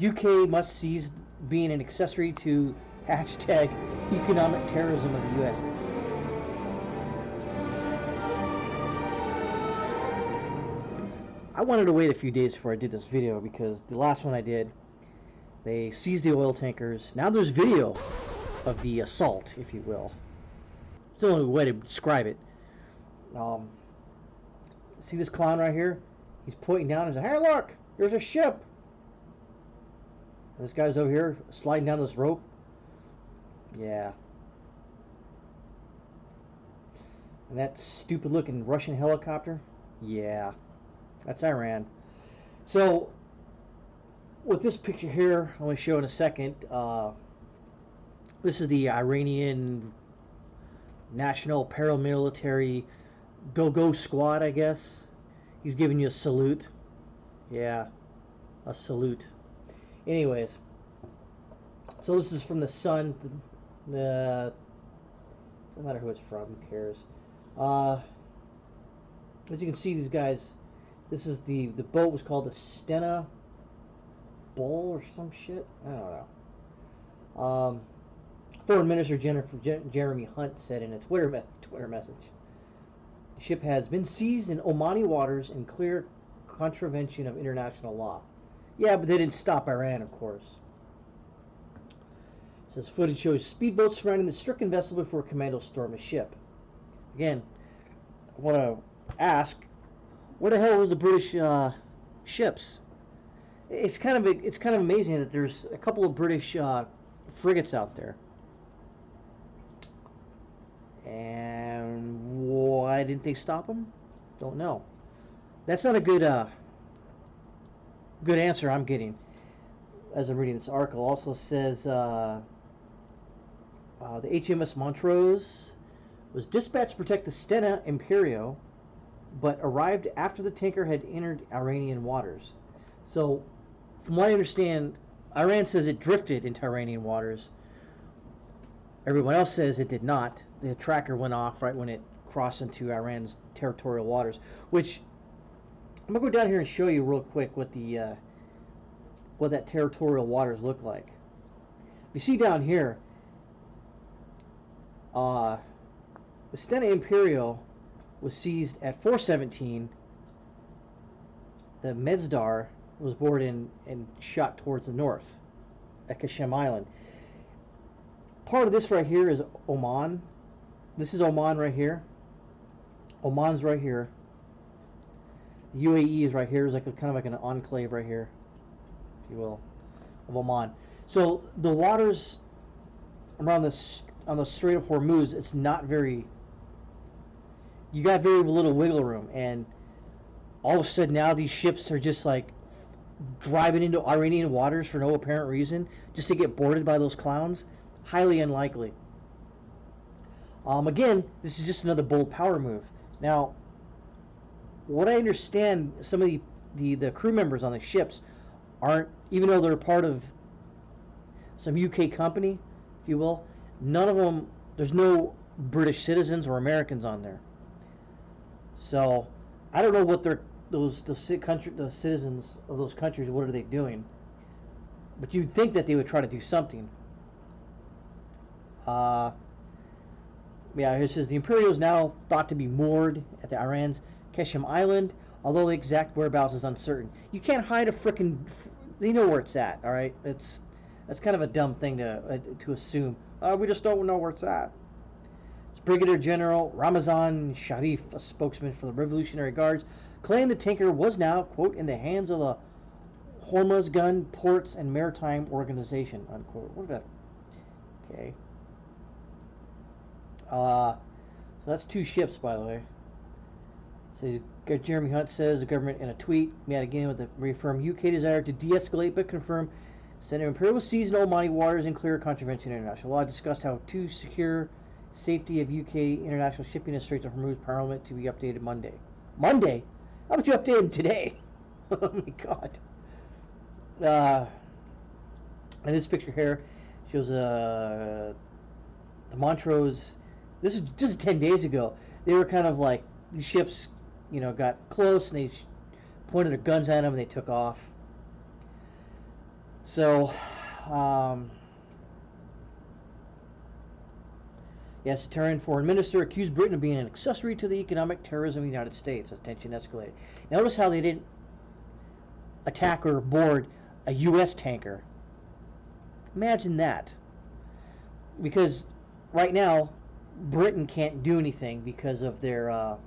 UK must cease being an accessory to hashtag economic terrorism of the U.S. I wanted to wait a few days before I did this video because the last one I did, they seized the oil tankers. Now there's video of the assault, if you will. It's the only way to describe it. See this clown right here? He's pointing down and says, "Hey, look! There's a ship!" And this guy's over here sliding down this rope. Yeah. And that stupid looking Russian helicopter? Yeah. That's Iran. So, with this picture here, I'm going to show in a second. This is the Iranian National Paramilitary Go-Go Squad, I guess. He's giving you a salute. Yeah, a salute. Anyways, so this is from the Sun. No matter who it's from, who cares? As you can see, these guys. This is the boat was called the Stena Bull or some shit. I don't know. Foreign Minister Jeremy Hunt said in a Twitter message, the ship has been seized in Omani waters in clear contravention of international law. Yeah, but they didn't stop Iran, of course. It says footage shows speedboats surrounding the stricken vessel before commandos stormed the ship. Again, I want to ask, where the hell were the British ships? It's kind of amazing that there's a couple of British frigates out there. And why didn't they stop them? Don't know. That's not a good answer I'm getting as I'm reading this article. Also says the HMS Montrose was dispatched to protect the Stena Imperio, but arrived after the tanker had entered Iranian waters. So, from what I understand, Iran says it drifted into Iranian waters. Everyone else says it did not. The tracker went off right when it crossed into Iran's territorial waters. Which I'm gonna go down here and show you real quick what the what that territorial waters look like. You see down here, the Stena Imperial was seized at 4:17. The Mezdar was boarded and shot towards the north at Qasem Island. Part of this right here is Oman. This is Oman right here. Oman's right here. The UAE is right here. It's like kind of like an enclave right here, if you will, of Oman. So the waters around on the Strait of Hormuz, it's not very. You got very little wiggle room, and all of a sudden now these ships are just like driving into Iranian waters for no apparent reason, just to get boarded by those clowns. Highly unlikely. Again, this is just another bold power move. Now, what I understand, some of the crew members on the ships aren't, even though they're part of some UK company, if you will, none of them, there's no British citizens or Americans on there. So, I don't know what the citizens of those countries, what are they doing? But you'd think that they would try to do something. Yeah, here it says the Imperial is now thought to be moored at the Iran's Qasem Island, although the exact whereabouts is uncertain. You can't hide a frickin'. They know where it's at. All right, that's kind of a dumb thing to assume. We just don't know where it's at. It's Brigadier General Ramazan Sharif, a spokesman for the Revolutionary Guards, claimed the tanker was now, quote, in the hands of the Hormuz Gun Ports and Maritime Organization, unquote. What is that? Okay. So that's two ships, by the way. So Jeremy Hunt says the government in a tweet met again with the reaffirmed UK desire to de-escalate, but confirm Senator Imperial was seized in Omani waters in clear contravention of international law. Discussed how to secure safety of UK international shipping in the Straits of Hormuz. Parliament to be updated Monday. Monday? How about you update them today? Oh my God. And this picture here shows the Montrose. This is 10 days ago. They were kind of like, the ships, got close and they pointed their guns at them and they took off. So, um, yes, Terran foreign minister accused Britain of being an accessory to the economic terrorism of the United States as tension escalated. Notice how they didn't attack or board a U.S. tanker. Imagine that. Because right now, Britain can't do anything because of their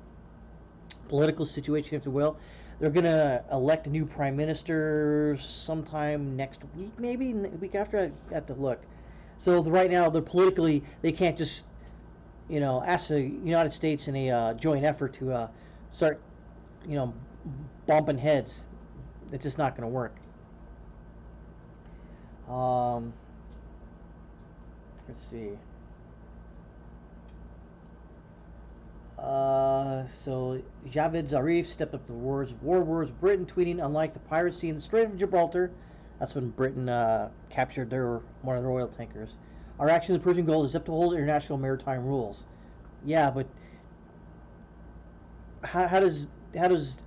political situation, if you will. They're going to elect a new prime minister sometime next week, maybe the week after. I have to look. So right now, they're politically, they can't just, ask the United States in a joint effort to start, bumping heads. It's just not going to work. Let's see. So Javed Zarif stepped up to the war wars. Britain tweeting, unlike the piracy in the Strait of Gibraltar, that's when Britain captured one of their oil tankers. Our action in the Persian Gulf is up to hold international maritime rules. Yeah, but how does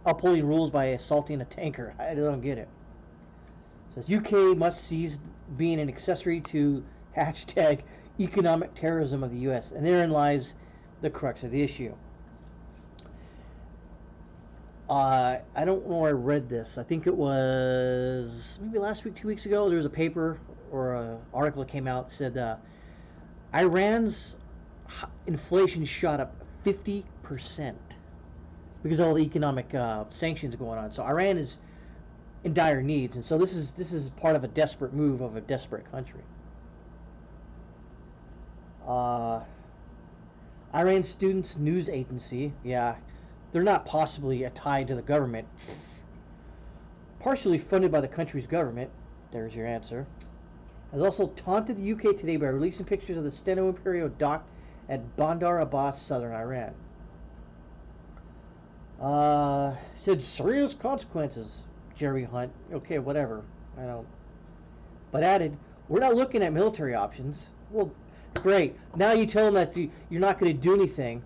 upholding rules by assaulting a tanker? I don't get it. It says UK must cease being an accessory to hashtag economic terrorism of the U.S. And therein lies the crux of the issue. I don't know where I read this. I think it was maybe last week, 2 weeks ago. There was a paper or an article that came out that said Iran's inflation shot up 50% because of all the economic sanctions going on. So Iran is in dire needs, and so this is part of a desperate move of a desperate country. Iran Students News Agency, yeah, they're not possibly tied to the government. Partially funded by the country's government, there's your answer, has also taunted the UK today by releasing pictures of the Steno Imperio docked at Bandar Abbas, southern Iran. Said serious consequences, Jeremy Hunt. Okay, whatever. I don't. But added, we're not looking at military options. Well, great. Now you tell them that you're not going to do anything.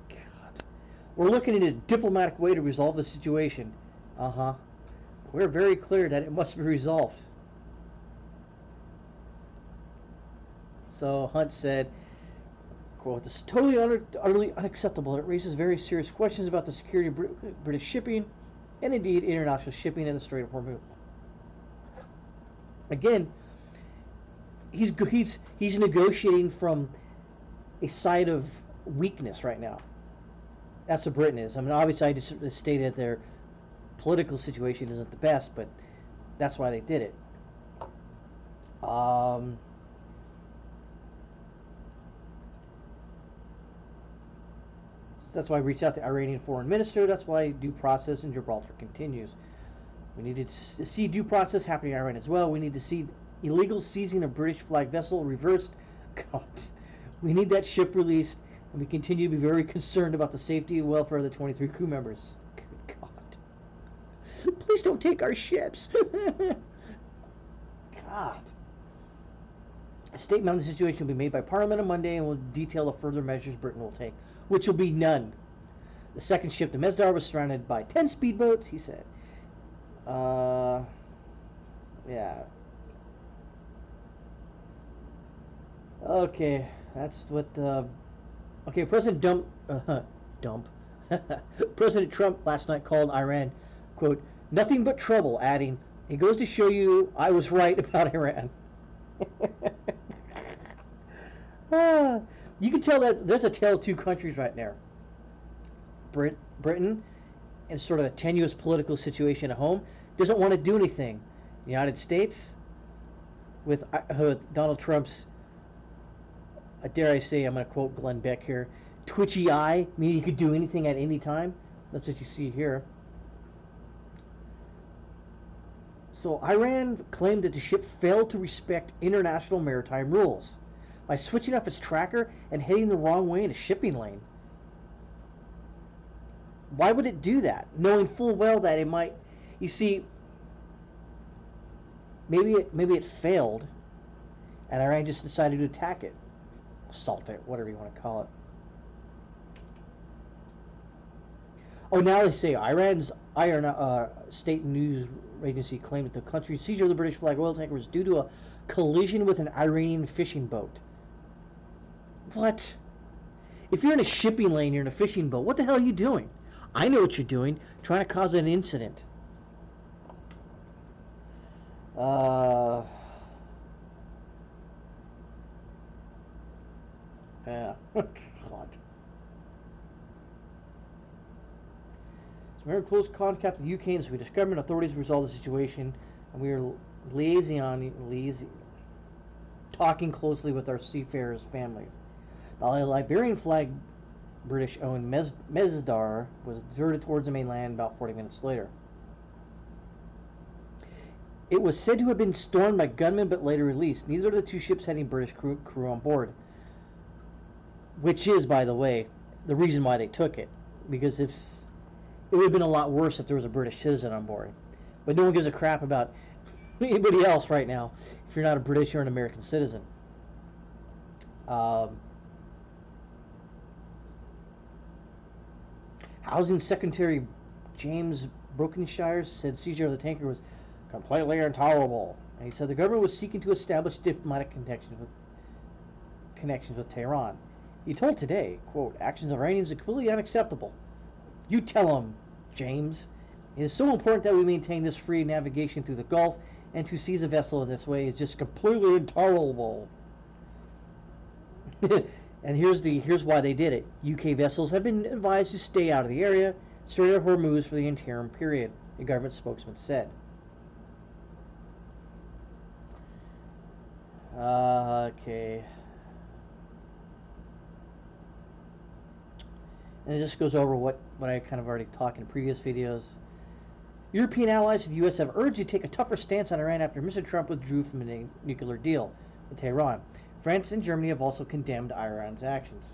God. We're looking at a diplomatic way to resolve the situation. Uh-huh. We're very clear that it must be resolved. So Hunt said, quote, this is totally utterly unacceptable. It raises very serious questions about the security of British shipping and indeed international shipping in the Strait of Hormuz. Again, he's negotiating from a side of weakness right now. That's what Britain is. I mean, obviously I just stated their political situation isn't the best, but that's why they did it. That's why I reached out to the Iranian foreign minister. That's why due process in Gibraltar continues. We need to see due process happening in Iran as well. We need to see illegal seizing a British flag vessel reversed. God, we need that ship released, and we continue to be very concerned about the safety and welfare of the 23 crew members. Good God. Please don't take our ships. God. A statement on the situation will be made by Parliament on Monday and will detail the further measures Britain will take, which will be none. The second ship, the Mesdar, was surrounded by 10 speedboats, he said. Yeah. Okay, that's what, okay, President President Trump last night called Iran, quote, nothing but trouble, adding, it goes to show you I was right about Iran. You can tell that there's a tale of two countries right there. Britain, in sort of a tenuous political situation at home, doesn't want to do anything. The United States, with Donald Trump's, dare I say, I'm going to quote Glenn Beck here, twitchy eye, meaning you could do anything at any time. That's what you see here. So Iran claimed that the ship failed to respect international maritime rules by switching off its tracker and heading the wrong way in a shipping lane. Why would it do that, knowing full well that it might? You see, maybe it failed, and Iran just decided to attack it, assault it, whatever you want to call it. Oh, now they say Iran's Iron state news agency claimed that the country's seizure of the British flag oil tanker was due to a collision with an Iranian fishing boat. What? If you're in a shipping lane, you're in a fishing boat, what the hell are you doing? I know what you're doing, trying to cause an incident. Yeah. God. So we're in close contact with the UK and Swedish government authorities to resolve the situation, and we are talking closely with our seafarers' families. The Liberian flag British-owned Mesdar was diverted towards the mainland about 40 minutes later. It was said to have been stormed by gunmen but later released. Neither of the two ships had any British crew on board. Which is, by the way, the reason why they took it. Because it would have been a lot worse if there was a British citizen on board. But no one gives a crap about anybody else right now if you're not a British or an American citizen. Housing Secretary James Brokenshire said seizure of the tanker was completely intolerable. And he said the government was seeking to establish diplomatic connections with Tehran. He told Today, quote, actions of Iranians are completely unacceptable. You tell them, James. It is so important that we maintain this free navigation through the Gulf, and to seize a vessel in this way is just completely intolerable. And here's why they did it. UK vessels have been advised to stay out of the area, Strait of Hormuz, for the interim period, the government spokesman said. Okay. And it just goes over what I kind of already talked in previous videos. European allies of the U.S. have urged to take a tougher stance on Iran after Mr. Trump withdrew from the nuclear deal with Tehran. France and Germany have also condemned Iran's actions.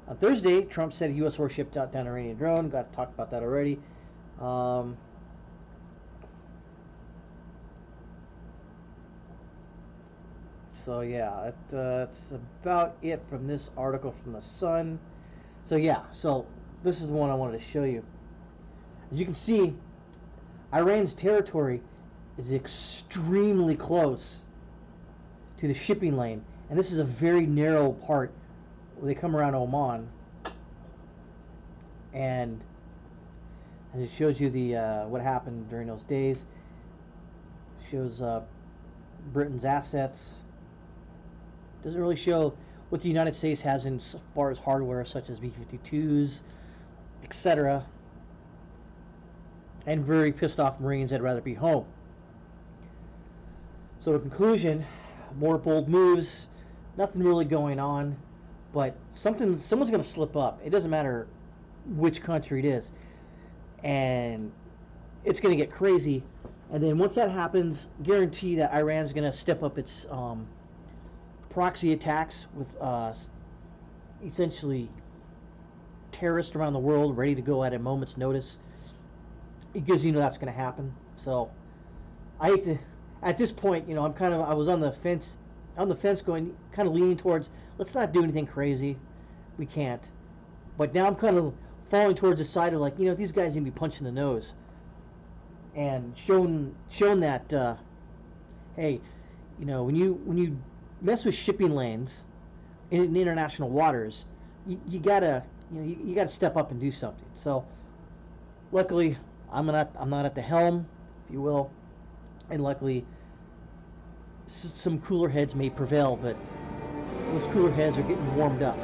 On Thursday, Trump said a U.S. warship shot down an Iranian drone. Got to talk about that already. So yeah, that's about it from this article from the Sun. So yeah, so this is the one I wanted to show you. As you can see, Iran's territory is extremely close to the shipping lane, and this is a very narrow part where they come around Oman, and it shows you the what happened during those days. It shows Britain's assets. Doesn't really show what the United States has in as far as hardware, such as B-52s, etc. And very pissed off Marines that'd rather be home. So in conclusion, more bold moves, nothing really going on, but someone's going to slip up. It doesn't matter which country it is, and it's going to get crazy. And then once that happens, guarantee that Iran's going to step up its proxy attacks with essentially terrorists around the world ready to go at a moment's notice. Because you know that's going to happen. So I hate to, at this point, I was on the fence going, kind of leaning towards, let's not do anything crazy. We can't. But now I'm kind of falling towards the side of like, these guys need to be punched in the nose. And shown that, hey, when you mess with shipping lanes in international waters, you gotta step up and do something. So luckily I'm not at the helm, if you will, and luckily some cooler heads may prevail, but those cooler heads are getting warmed up.